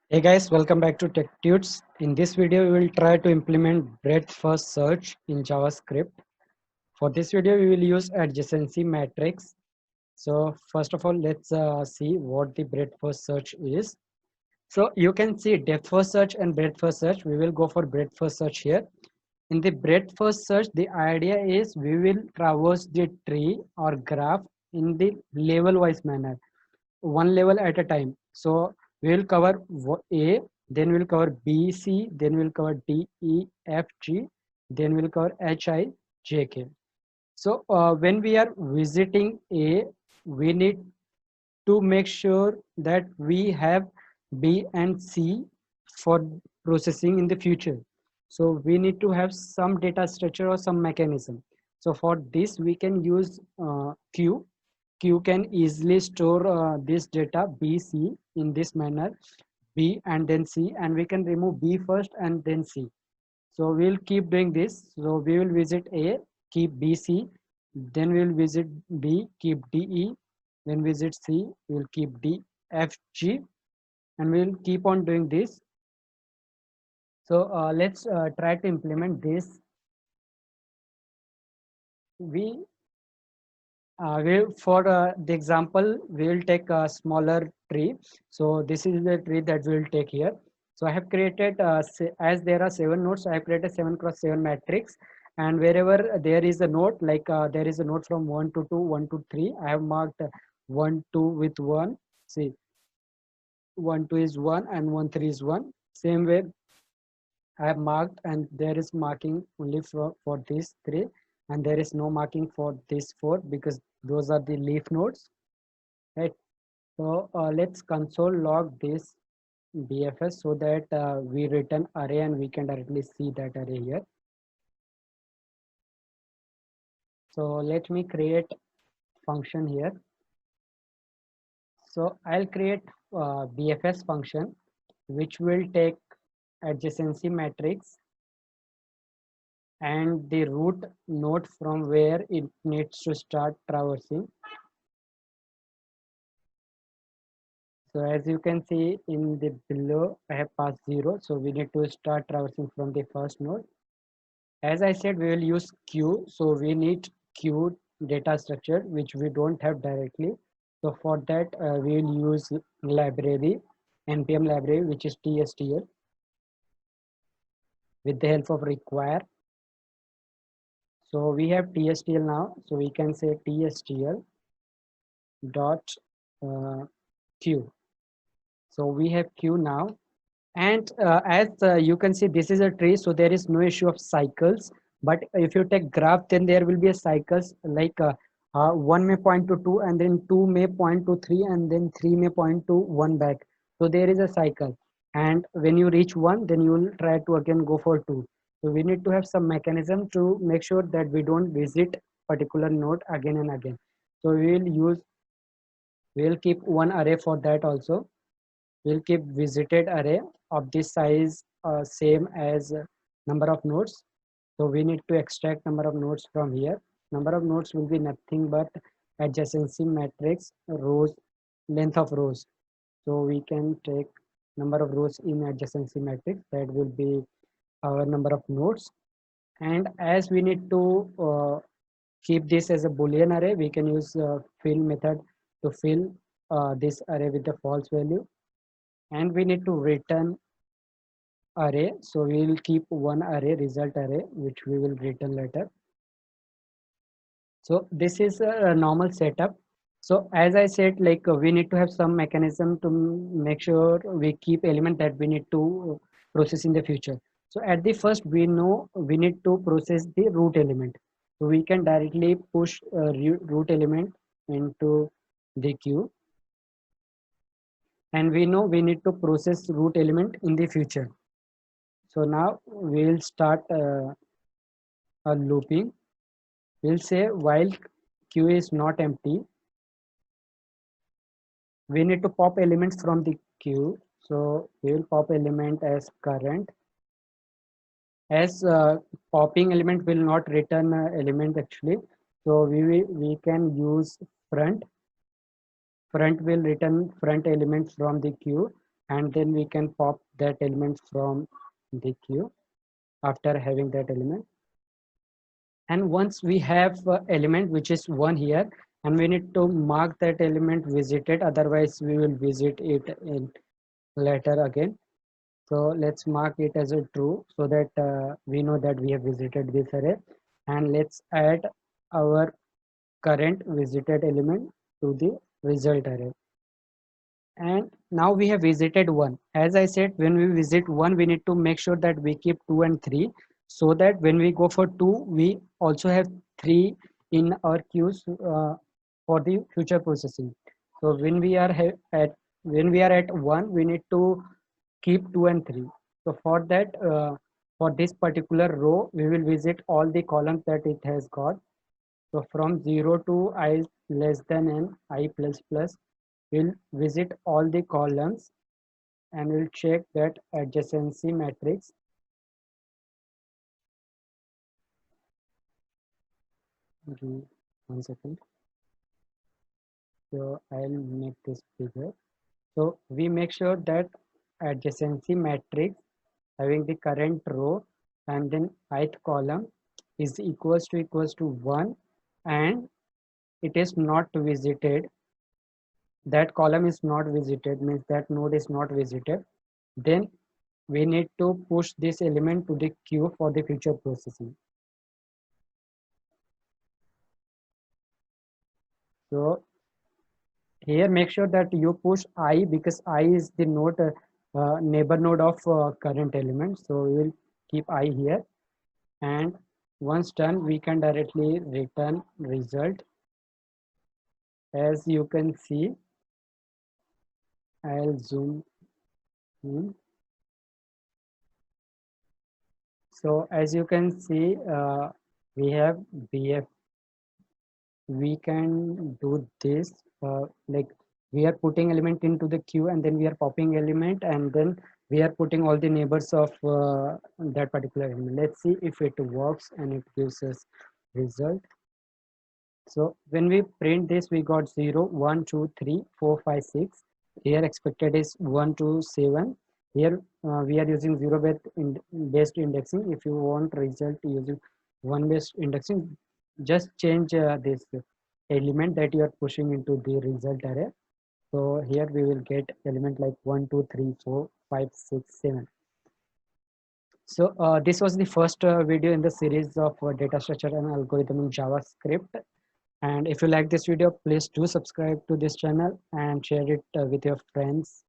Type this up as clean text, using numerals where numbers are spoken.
Hey guys, welcome back to Tech Tudes. In this video, we will try to implement breadth first search in JavaScript. For this video, we will use adjacency matrix. So first of all, let's see what the breadth first search is. So you can see depth first search and breadth first search. We will go for breadth first search here. In the breadth first search, the idea is we will traverse the tree or graph in the level wise manner, one level at a time. So we will cover A, then we'll cover B, C, then we'll cover D, E, F, G, then we'll cover H, I, J, K. So when we are visiting A, we need to make sure that we have B and C for processing in the future. So we need to have some data structure or some mechanism. So for this, we can use Q. Q can easily store this data B, C in this manner, B and then C, and we can remove B first and then C. So we'll keep doing this. So we will visit A, keep B, C, then we'll visit B, keep D, E, then visit C, we'll keep D, F, G, and we'll keep on doing this. So let's try to implement this. We for the example, we will take a smaller tree. So this is the tree that we will take here. So I have created, as there are 7 nodes, I have created 7 cross 7 matrix. And wherever there is a node, like there is a node from 1 to 2, 1 to 3, I have marked 1, 2 with 1. See, 1, 2 is 1 and 1, 3 is 1. Same way, I have marked, and there is marking only for these 3, and there is no marking for this 4 because those are the leaf nodes, right? So let's console log this BFS so that we return array and we can directly see that array here. So let me create function here. So I'll create BFS function which will take adjacency matrix and the root node from where it needs to start traversing. So as you can see in the below, I have passed 0. So we need to start traversing from the first node. As I said, we will use Q. So we need Q data structure, which we don't have directly. So for that, we will use library, NPM library, which is TSTL with the help of require. So we have TSTL now. So we can say TSTL dot Q. So we have Q now. And as you can see, this is a tree, so there is no issue of cycles. But if you take graph, then there will be a cycles like 1 may point to 2, and then 2 may point to 3, and then 3 may point to 1 back. So there is a cycle. And when you reach 1, then you will try to again go for 2. So we need to have some mechanism to make sure that we don't visit particular node again and again. So we'll keep one array for that also. We'll keep visited array of this size same as number of nodes. So we need to extract number of nodes from here. Number of nodes will be nothing but adjacency matrix rows, length of rows. So we can take number of rows in adjacency matrix, that will be our number of nodes. And as we need to keep this as a boolean array, we can use fill method to fill this array with the false value. And we need to return array. So we will keep one array, result array, which we will return later. So this is a normal setup. So as I said, like we need to have some mechanism to make sure we keep element that we need to process in the future. So at the first, we know we need to process the root element. So we can directly push root element into the queue. And we know we need to process root element in the future. So now we'll start a looping. We'll say while queue is not empty, we need to pop elements from the queue. So we'll pop element as current. As popping element will not return element actually. So we can use front. Front will return front element from the queue. and then we can pop that element from the queue after having that element. And once we have element which is 1 here, and we need to mark that element visited, otherwise we will visit it in later again. So let's mark it as a true so that we know that we have visited this array. And let's add our current visited element to the result array. And now we have visited 1. As I said, when we visit 1, we need to make sure that we keep 2 and 3, so that when we go for 2, we also have 3 in our queues for the future processing. So when we are at 1, we need to keep 2 and 3. So for that, for this particular row, we will visit all the columns that it has got. So from 0 to I less than n, I plus plus, we'll visit all the columns and we'll check that adjacency matrix. Give me 1 second. So I'll make this bigger. So we make sure that adjacency matrix having the current row and then ith column is equals to 1, and it is not visited. That column is not visited, means that node is not visited. Then we need to push this element to the queue for the future processing. So here make sure that you push I, because I is the node neighbor node of current element. So we will keep I here, and once done we can directly return result. As you can see, I'll zoom in. So as you can see, we have BF. We can do this like we are putting element into the queue, and then we are popping element, and then we are putting all the neighbors of that particular element. Let's see if it works and it gives us result. So when we print this, we got 0, 1, 2, 3, 4, 5, 6. Here expected is 1 to 7. Here we are using 0 based indexing. If you want result using 1 based indexing, just change this element that you are pushing into the result array. So here we will get element like 1, 2, 3, 4, 5, 6, 7. So this was the first video in the series of data structure and algorithm in JavaScript. And if you like this video, please do subscribe to this channel and share it with your friends.